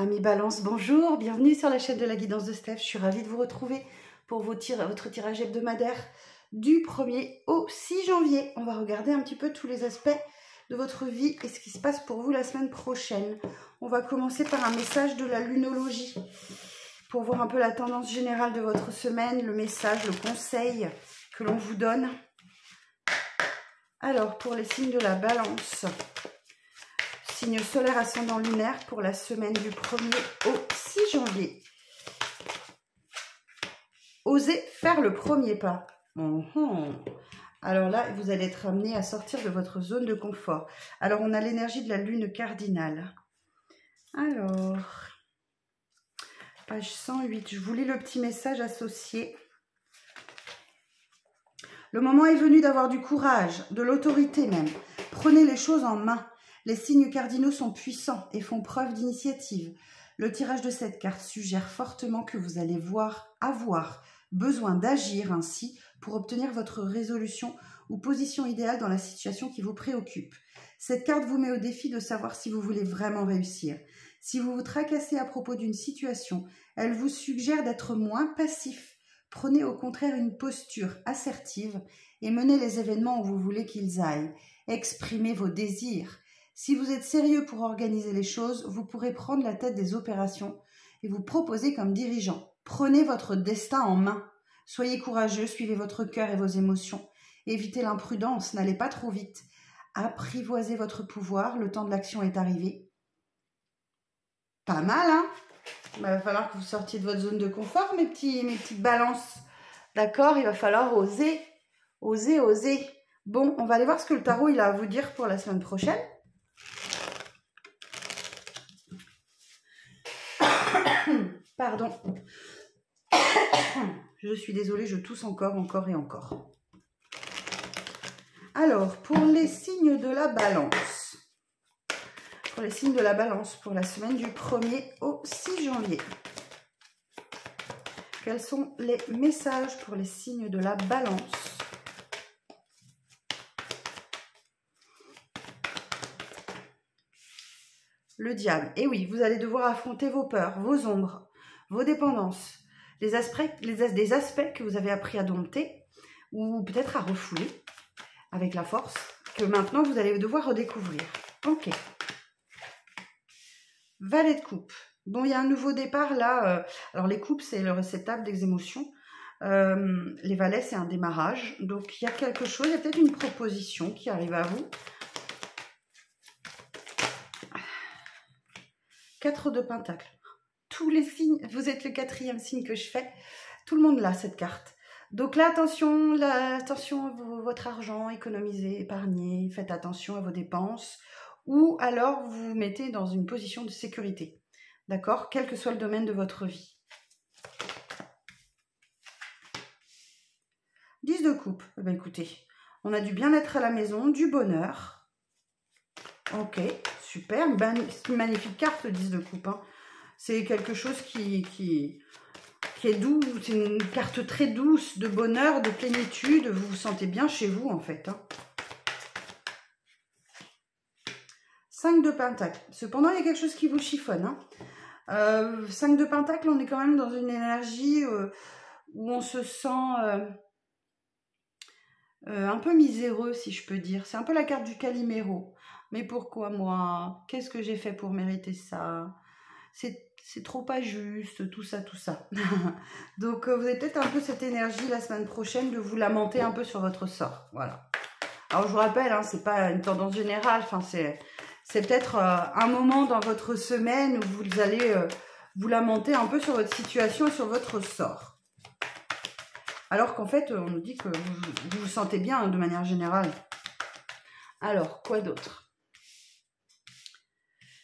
Amis Balance, bonjour, bienvenue sur la chaîne de la guidance de Steph. Je suis ravie de vous retrouver pour votre tirage hebdomadaire du 1er au 6 janvier. On va regarder un petit peu tous les aspects de votre vie et ce qui se passe pour vous la semaine prochaine. On va commencer par un message de la lunologie pour voir un peu la tendance générale de votre semaine, le message, le conseil que l'on vous donne. Alors, pour les signes de la Balance, signe solaire ascendant lunaire pour la semaine du 1er au 6 janvier. Osez faire le premier pas. Alors là, vous allez être amené à sortir de votre zone de confort. Alors, on a l'énergie de la lune cardinale. Alors, page 108, je vous lis le petit message associé. Le moment est venu d'avoir du courage, de l'autorité même. Prenez les choses en main. Les signes cardinaux sont puissants et font preuve d'initiative. Le tirage de cette carte suggère fortement que vous allez avoir besoin d'agir ainsi pour obtenir votre résolution ou position idéale dans la situation qui vous préoccupe. Cette carte vous met au défi de savoir si vous voulez vraiment réussir. Si vous vous tracassez à propos d'une situation, elle vous suggère d'être moins passif. Prenez au contraire une posture assertive et menez les événements où vous voulez qu'ils aillent. Exprimez vos désirs. Si vous êtes sérieux pour organiser les choses, vous pourrez prendre la tête des opérations et vous proposer comme dirigeant. Prenez votre destin en main. Soyez courageux, suivez votre cœur et vos émotions. Évitez l'imprudence, n'allez pas trop vite. Apprivoisez votre pouvoir, le temps de l'action est arrivé. Pas mal, hein? Il va falloir que vous sortiez de votre zone de confort, mes petites balances. D'accord? Il va falloir oser, oser, oser. Bon, on va aller voir ce que le tarot il a à vous dire pour la semaine prochaine. Pardon. Je suis désolée, je tousse encore et encore. Alors, pour les signes de la Balance. Pour les signes de la Balance, pour la semaine du 1er au 6 janvier. Quels sont les messages pour les signes de la Balance? Le diable. Et oui, vous allez devoir affronter vos peurs, vos ombres, vos dépendances, des aspects que vous avez appris à dompter ou peut-être à refouler avec la force que maintenant vous allez devoir redécouvrir. Ok. Valet de coupe. Bon, il y a un nouveau départ là. Alors les coupes, c'est le réceptacle des émotions. Les valets, c'est un démarrage. Donc il y a quelque chose, il y a peut-être une proposition qui arrive à vous. 4 de Pentacle. Tous les signes, vous êtes le 4e signe que je fais. Tout le monde l'a, cette carte. Donc là, attention à votre argent, économisez, épargnez, faites attention à vos dépenses. Ou alors, vous vous mettez dans une position de sécurité. D'accord? Quel que soit le domaine de votre vie. 10 de coupe. Eh bien, écoutez, on a du bien-être à la maison, du bonheur. Ok, super. C'est une magnifique carte, le 10 de coupe. Hein. C'est quelque chose qui est doux. C'est une carte très douce, de bonheur, de plénitude. Vous vous sentez bien chez vous, en fait. Hein. 5 de Pentacle. Cependant, il y a quelque chose qui vous chiffonne. Hein. 5 de Pentacle, on est quand même dans une énergie où on se sent un peu miséreux, si je peux dire. C'est un peu la carte du Calimero. Mais pourquoi moi? Qu'est-ce que j'ai fait pour mériter ça? C'est trop pas juste, tout ça, tout ça. Donc, vous avez peut-être un peu cette énergie la semaine prochaine de vous lamenter un peu sur votre sort. Voilà. Alors, je vous rappelle, hein, c'est pas une tendance générale. Enfin, c'est peut-être un moment dans votre semaine où vous allez vous lamenter un peu sur votre situation et sur votre sort. Alors qu'en fait, on nous dit que vous vous sentez bien hein, de manière générale. Alors, quoi d'autre?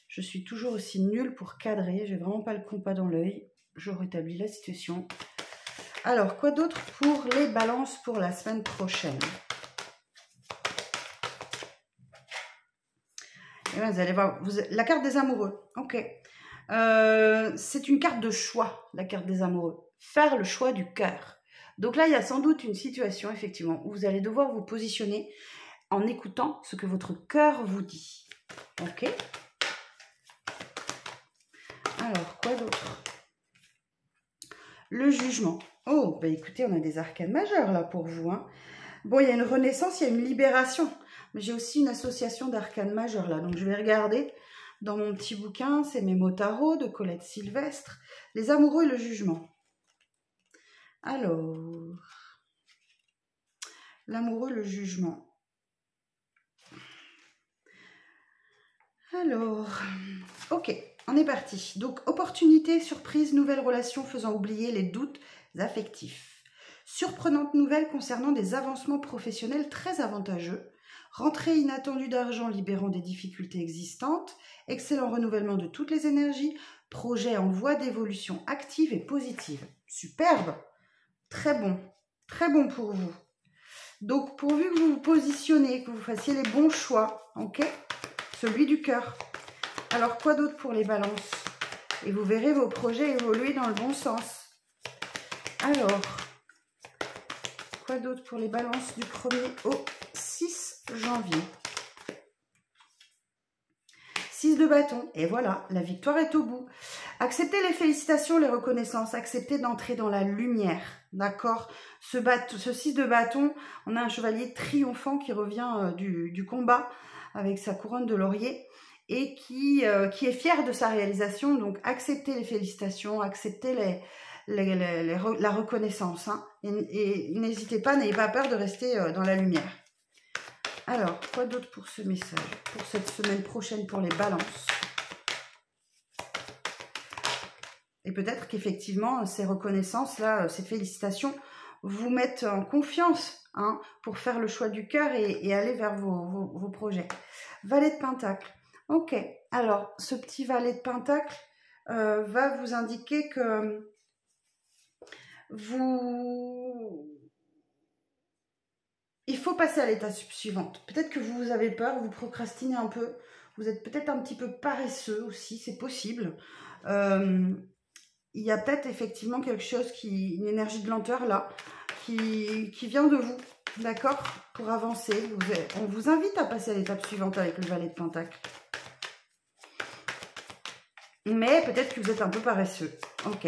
Je suis toujours aussi nulle pour cadrer. J'ai vraiment pas le compas dans l'œil. Je rétablis la situation. Alors, quoi d'autre pour les balances pour la semaine prochaine? Et bien, vous allez voir, la carte des amoureux. Ok. C'est une carte de choix, la carte des amoureux. Faire le choix du cœur. Donc là, il y a sans doute une situation, effectivement, où vous allez devoir vous positionner en écoutant ce que votre cœur vous dit. Ok. Alors, quoi d'autre? Le jugement. Oh, bah écoutez, on a des arcanes majeures là pour vous. Hein. Bon, il y a une renaissance, il y a une libération. Mais j'ai aussi une association d'arcanes majeures là. Donc, je vais regarder dans mon petit bouquin. C'est mes mots tarot de Colette Sylvestre. Les amoureux et le jugement. Alors, l'amoureux, le jugement. Alors, ok, on est parti. Donc, opportunité, surprise, nouvelle relation faisant oublier les doutes affectifs. Surprenante nouvelle concernant des avancements professionnels très avantageux. Rentrée inattendue d'argent libérant des difficultés existantes. Excellent renouvellement de toutes les énergies. Projet en voie d'évolution active et positive. Superbe! Très bon pour vous. Donc, pourvu que vous vous positionnez, que vous fassiez les bons choix, ok? Celui du cœur. Alors, quoi d'autre pour les balances? Et vous verrez vos projets évoluer dans le bon sens. Alors, quoi d'autre pour les balances du 1er au 6 janvier? 6 de bâton. Et voilà, la victoire est au bout. Acceptez les félicitations, les reconnaissances. Acceptez d'entrer dans la lumière. D'accord? Ce 6 de bâton, on a un chevalier triomphant qui revient du combat avec sa couronne de laurier et qui est fier de sa réalisation. Donc, acceptez les félicitations, acceptez la reconnaissance. Hein, et n'hésitez pas, n'ayez pas peur de rester dans la lumière. Alors, quoi d'autre pour ce message? Pour cette semaine prochaine pour les balances. Et peut-être qu'effectivement, ces reconnaissances-là, ces félicitations vous mettent en confiance hein, pour faire le choix du cœur et aller vers vos projets. Valet de Pentacle. Ok, alors ce petit valet de Pentacle va vous indiquer que il faut passer à l'étape suivante. Peut-être que vous avez peur, vous procrastinez un peu, vous êtes peut-être un petit peu paresseux aussi, c'est possible. Il y a peut-être effectivement quelque chose, une énergie de lenteur là, qui vient de vous, d'accord? Pour avancer, on vous invite à passer à l'étape suivante avec le valet de Pentacle. Mais peut-être que vous êtes un peu paresseux. Ok,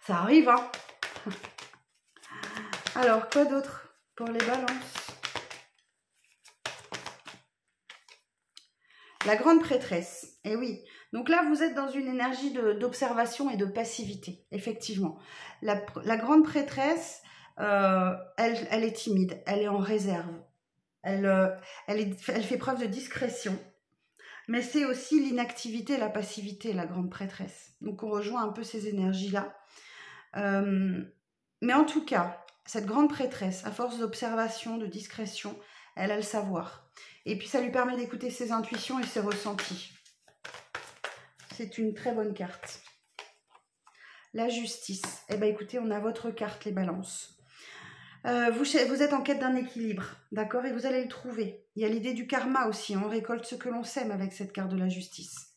ça arrive, hein? Alors, quoi d'autre pour les balances? La grande prêtresse. Eh oui, donc là, vous êtes dans une énergie d'observation et de passivité, effectivement. La grande prêtresse, elle est timide, elle est en réserve. Elle fait preuve de discrétion. Mais c'est aussi l'inactivité et la passivité, la grande prêtresse. Donc, on rejoint un peu ces énergies-là. Mais en tout cas, cette grande prêtresse, à force d'observation, de discrétion, elle a le savoir. Et puis, ça lui permet d'écouter ses intuitions et ses ressentis. C'est une très bonne carte. La justice. Eh bien, écoutez, on a votre carte, les balances. Vous êtes en quête d'un équilibre, d'accord? Et vous allez le trouver. Il y a l'idée du karma aussi. On récolte ce que l'on sème avec cette carte de la justice.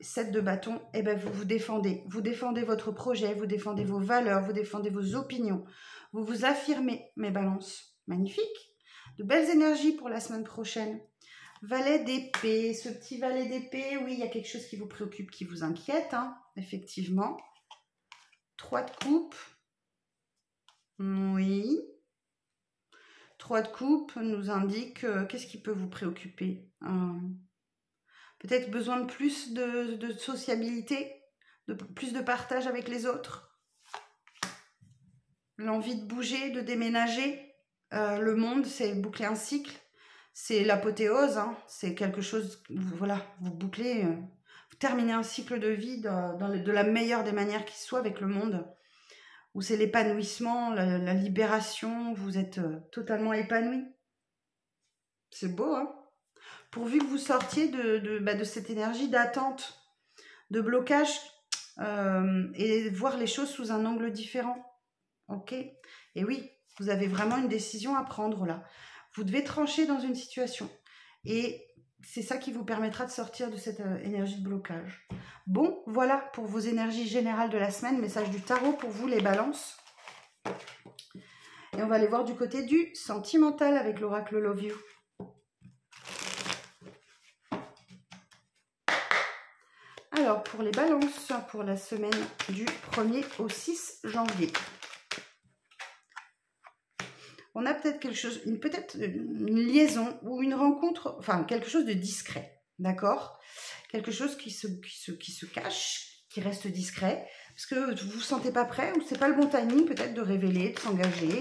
7 de bâton, eh bien, vous vous défendez. Vous défendez votre projet, vous défendez vos valeurs, vous défendez vos opinions. Vous vous affirmez, mes balances. Magnifique. De belles énergies pour la semaine prochaine. Valet d'épée. Ce petit valet d'épée, oui, il y a quelque chose qui vous préoccupe, qui vous inquiète, hein, effectivement. 3 de coupe. Oui. 3 de coupe nous indique qu'est-ce qui peut vous préoccuper. Peut-être besoin de plus de sociabilité, plus de partage avec les autres. L'envie de bouger, de déménager. Le monde, c'est boucler un cycle. C'est l'apothéose. Hein. C'est quelque chose, voilà, vous bouclez, vous terminez un cycle de vie de la meilleure des manières qui soit avec le monde. Où c'est l'épanouissement, la libération, vous êtes totalement épanoui. C'est beau, hein? Pourvu que vous sortiez de cette énergie d'attente, de blocage, et voir les choses sous un angle différent. Ok? Et oui, vous avez vraiment une décision à prendre là. Vous devez trancher dans une situation. Et c'est ça qui vous permettra de sortir de cette énergie de blocage. Bon, voilà pour vos énergies générales de la semaine. Message du tarot pour vous, les balances. Et on va aller voir du côté du sentimental avec l'oracle Love You. Alors, pour les balances, pour la semaine du 1er au 6 janvier. On a peut-être quelque chose, peut-être une liaison ou une rencontre, enfin quelque chose de discret, d'accord? Quelque chose qui se cache, qui reste discret, parce que vous ne vous sentez pas prêt ou c'est pas le bon timing peut-être de révéler, de s'engager.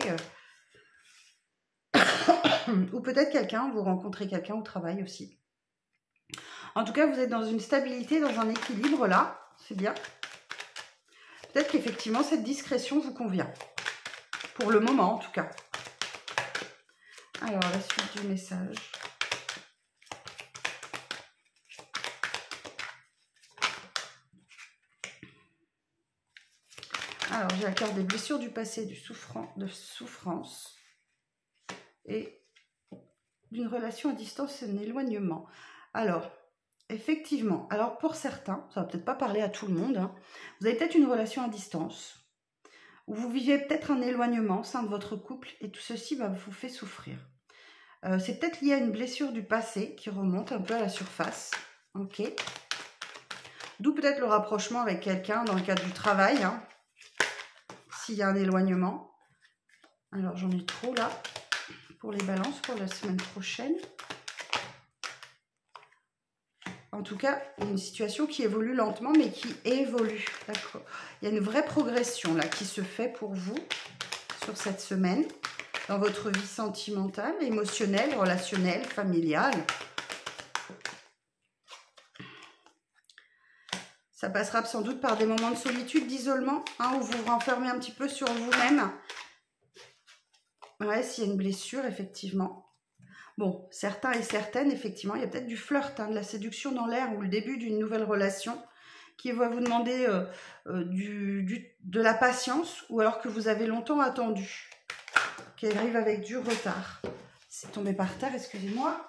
Ou peut-être vous rencontrez quelqu'un au travail aussi. En tout cas, vous êtes dans une stabilité, dans un équilibre là, c'est bien. Peut-être qu'effectivement, cette discrétion vous convient. Pour le moment, en tout cas. Alors, la suite du message. Alors, j'ai la carte des blessures du passé, de souffrance. Et d'une relation à distance et un éloignement. Alors, effectivement, alors pour certains, ça va peut-être pas parler à tout le monde, hein, vous avez peut-être une relation à distance, où vous vivez peut-être un éloignement au sein de votre couple, et tout ceci vous fait souffrir. C'est peut-être lié à une blessure du passé qui remonte un peu à la surface, ok. D'où peut-être le rapprochement avec quelqu'un dans le cadre du travail, hein, s'il y a un éloignement. Alors j'en ai trop là, pour les balances, pour la semaine prochaine. En tout cas, il y a une situation qui évolue lentement, mais qui évolue. D'accord. Il y a une vraie progression là qui se fait pour vous sur cette semaine, dans votre vie sentimentale, émotionnelle, relationnelle, familiale. Ça passera sans doute par des moments de solitude, d'isolement, hein, où vous vous renfermez un petit peu sur vous-même. Ouais, s'il y a une blessure, effectivement. Bon, certains et certaines, effectivement, il y a peut-être du flirt, hein, de la séduction dans l'air ou le début d'une nouvelle relation qui va vous demander de la patience ou alors que vous avez longtemps attendu, qui arrive avec du retard. C'est tombé par terre, excusez-moi.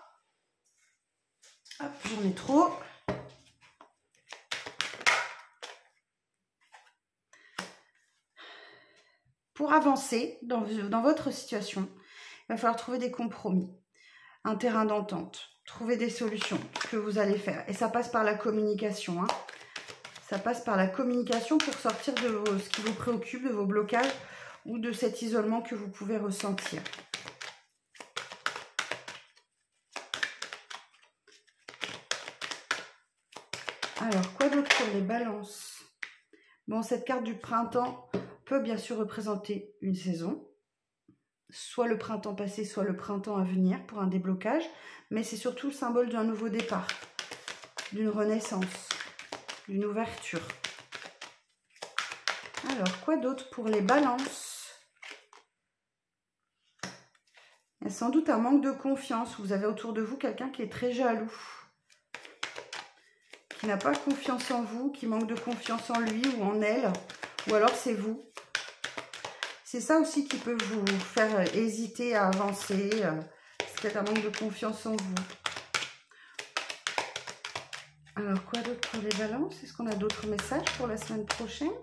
Hop, j'en ai trop. Pour avancer dans votre situation, il va falloir trouver des compromis, un terrain d'entente, trouver des solutions que vous allez faire. Et ça passe par la communication. Hein. Ça passe par la communication pour sortir de ce qui vous préoccupe, de vos blocages ou de cet isolement que vous pouvez ressentir. Alors, quoi d'autre pour les balances? Bon, cette carte du printemps peut bien sûr représenter une saison, soit le printemps passé, soit le printemps à venir pour un déblocage, mais c'est surtout le symbole d'un nouveau départ, d'une renaissance, d'une ouverture. Alors, quoi d'autre pour les balances? Il y a sans doute un manque de confiance. Vous avez autour de vous quelqu'un qui est très jaloux, qui n'a pas confiance en vous, qui manque de confiance en lui ou en elle, ou alors c'est vous. C'est ça aussi qui peut vous faire hésiter à avancer. C'est peut-être un manque de confiance en vous. Alors, quoi d'autre pour les balances? Est-ce qu'on a d'autres messages pour la semaine prochaine?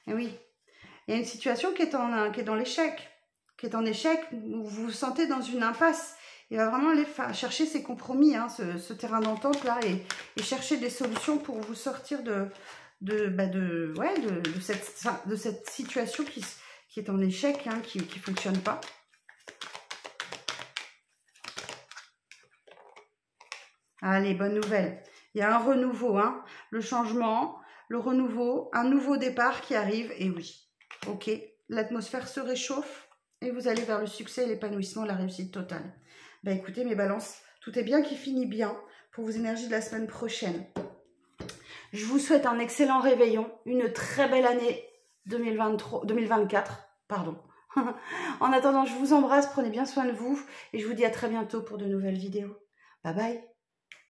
Et oui, il y a une situation qui est dans l'échec, qui est en échec, où vous vous sentez dans une impasse. Il va vraiment aller chercher ces compromis, hein, ce terrain d'entente là, et chercher des solutions pour vous sortir de cette situation qui est en échec, hein, qui ne fonctionne pas. Allez, bonne nouvelle. Il y a un renouveau, hein, le changement, le renouveau, un nouveau départ qui arrive. Et oui, ok, l'atmosphère se réchauffe et vous allez vers le succès, l'épanouissement, la réussite totale. Ben écoutez mes balances, tout est bien qui finit bien pour vos énergies de la semaine prochaine. Je vous souhaite un excellent réveillon, une très belle année 2024, pardon. En attendant, je vous embrasse, prenez bien soin de vous et je vous dis à très bientôt pour de nouvelles vidéos. Bye bye.